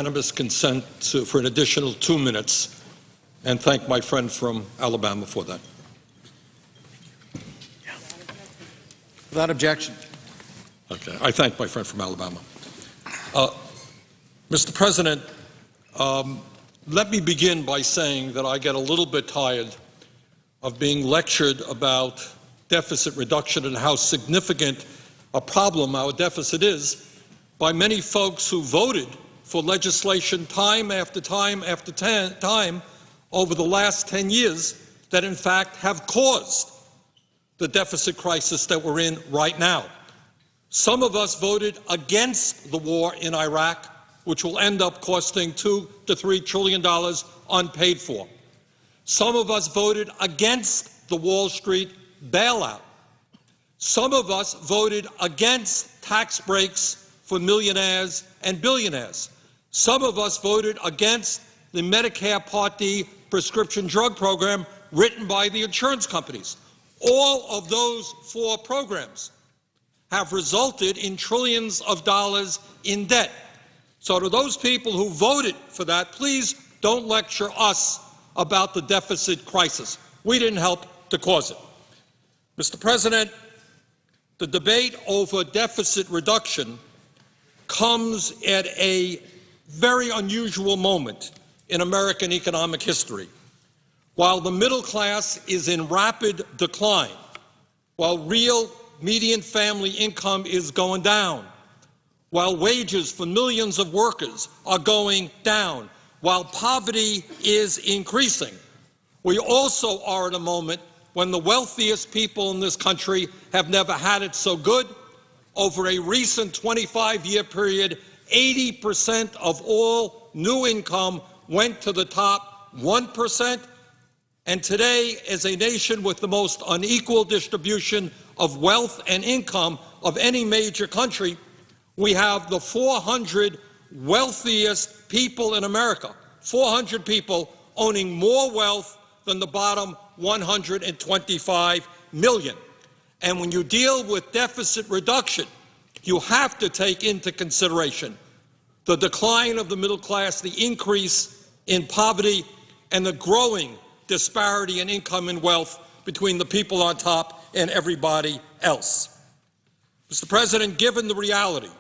Unanimous consent for an additional 2 minutes, and thank my friend from Alabama for that. Without objection. Okay, I thank my friend from Alabama. Mr. President, let me begin by saying that I get a little bit tired of being lectured about deficit reduction and how significant a problem our deficit is by many folks who voted for legislation time after time after time over the last 10 years that in fact have caused the deficit crisis that we're in right now. Some of us voted against the war in Iraq, which will end up costing $2 to $3 trillion unpaid for. Some of us voted against the Wall Street bailout. Some of us voted against tax breaks for millionaires and billionaires. Some of us voted against the Medicare Part D prescription drug program written by the insurance companies. All of those 4 programs have resulted in trillions of dollars in debt. So to those people who voted for that, please don't lecture us about the deficit crisis. We didn't help to cause it. Mr. President, the debate over deficit reduction comes at a very unusual moment in American economic history. While the middle class is in rapid decline, while real median family income is going down, while wages for millions of workers are going down, while poverty is increasing, we also are at a moment when the wealthiest people in this country have never had it so good. Over a recent 25-year period, 80% of all new income went to the top 1%. And today, as a nation with the most unequal distribution of wealth and income of any major country, we have the 400 wealthiest people in America, 400 people owning more wealth than the bottom 125 million. And when you deal with deficit reduction, you have to take into consideration the decline of the middle class, the increase in poverty, and the growing disparity in income and wealth between the people on top and everybody else. Mr. President, given the reality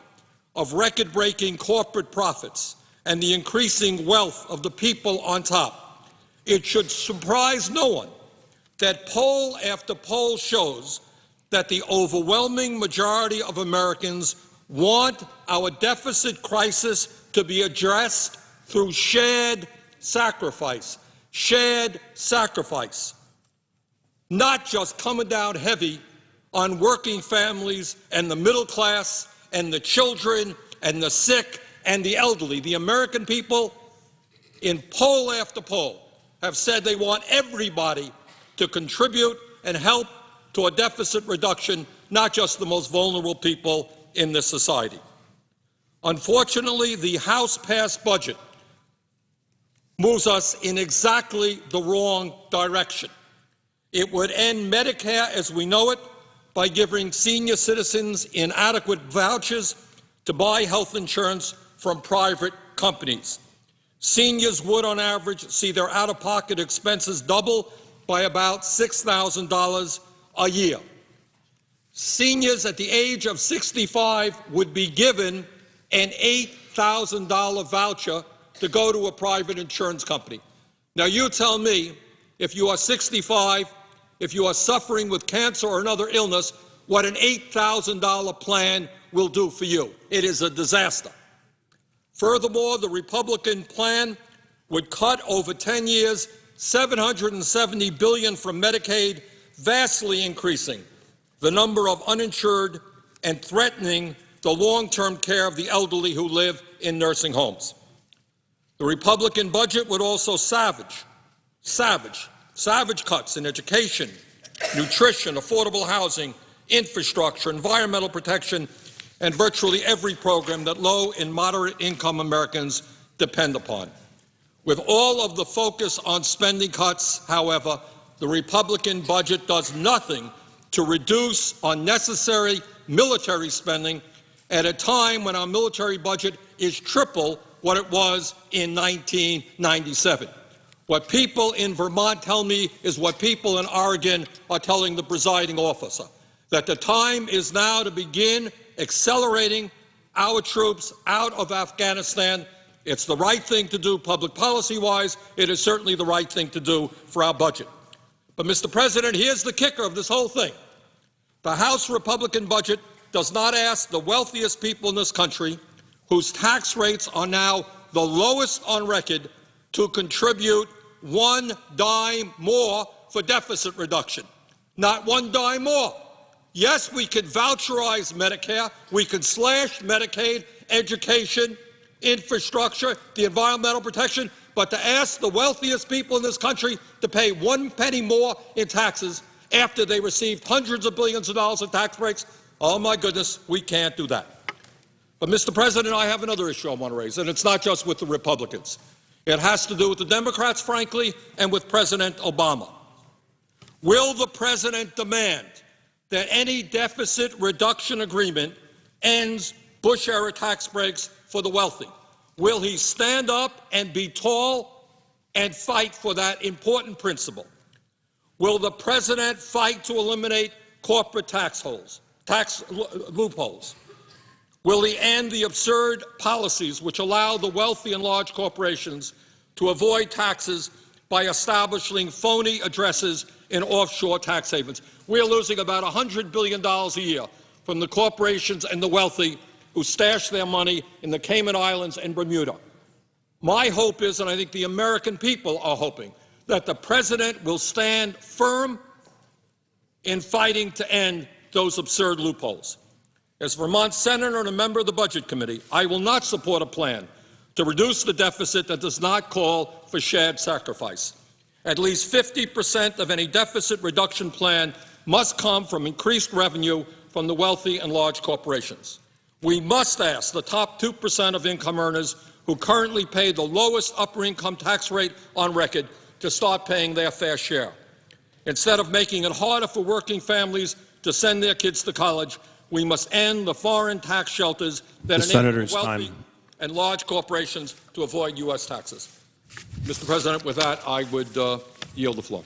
of record-breaking corporate profits and the increasing wealth of the people on top, it should surprise no one that poll after poll shows that the overwhelming majority of Americans want our deficit crisis to be addressed through shared sacrifice. Shared sacrifice. Not just coming down heavy on working families and the middle class and the children and the sick and the elderly. The American people, in poll after poll, have said they want everybody to contribute and help to a deficit reduction, not just the most vulnerable people in this society. Unfortunately, the House-passed budget moves us in exactly the wrong direction. It would end Medicare as we know it by giving senior citizens inadequate vouchers to buy health insurance from private companies. Seniors would, on average, see their out-of-pocket expenses double by about $6,000 a year. Seniors at the age of 65 would be given an $8,000 voucher to go to a private insurance company. Now you tell me, if you are 65, if you are suffering with cancer or another illness, what an $8,000 plan will do for you. It is a disaster. Furthermore, the Republican plan would cut over 10 years $770 billion from Medicaid, vastly increasing the number of uninsured and threatening the long-term care of the elderly who live in nursing homes. The Republican budget would also savage cuts in education, nutrition, affordable housing, infrastructure, environmental protection, and virtually every program that low and moderate income Americans depend upon. With all of the focus on spending cuts, however, the Republican budget does nothing to reduce unnecessary military spending at a time when our military budget is triple what it was in 1997. What people in Vermont tell me is what people in Oregon are telling the presiding officer, that the time is now to begin accelerating our troops out of Afghanistan. It's the right thing to do public policy-wise. It is certainly the right thing to do for our budget. But, Mr. President, here's the kicker of this whole thing. The House Republican budget does not ask the wealthiest people in this country, whose tax rates are now the lowest on record, to contribute one dime more for deficit reduction. Not one dime more. Yes, we can voucherize Medicare. We can slash Medicaid, education, infrastructure, the environmental protection, but to ask the wealthiest people in this country to pay 1 penny more in taxes after they received hundreds of billions of dollars in tax breaks, oh my goodness, we can't do that. But, Mr. President, I have another issue I want to raise, and it's not just with the Republicans. It has to do with the Democrats, frankly, and with President Obama. Will the President demand that any deficit reduction agreement ends Bush-era tax breaks for the wealthy? Will he stand up and be tall and fight for that important principle? Will the President fight to eliminate corporate tax loopholes? Will he end the absurd policies which allow the wealthy and large corporations to avoid taxes by establishing phony addresses in offshore tax havens? We are losing about $100 billion a year from the corporations and the wealthy who stash their money in the Cayman Islands and Bermuda. My hope is, and I think the American people are hoping, that the President will stand firm in fighting to end those absurd loopholes. As Vermont Senator and a member of the Budget Committee, I will not support a plan to reduce the deficit that does not call for shared sacrifice. At least 50% of any deficit reduction plan must come from increased revenue from the wealthy and large corporations. We must ask the top 2% of income earners who currently pay the lowest upper income tax rate on record to start paying their fair share. Instead of making it harder for working families to send their kids to college, we must end the foreign tax shelters that enable wealthy and large corporations to avoid U.S. taxes. Mr. President, with that, I would yield the floor.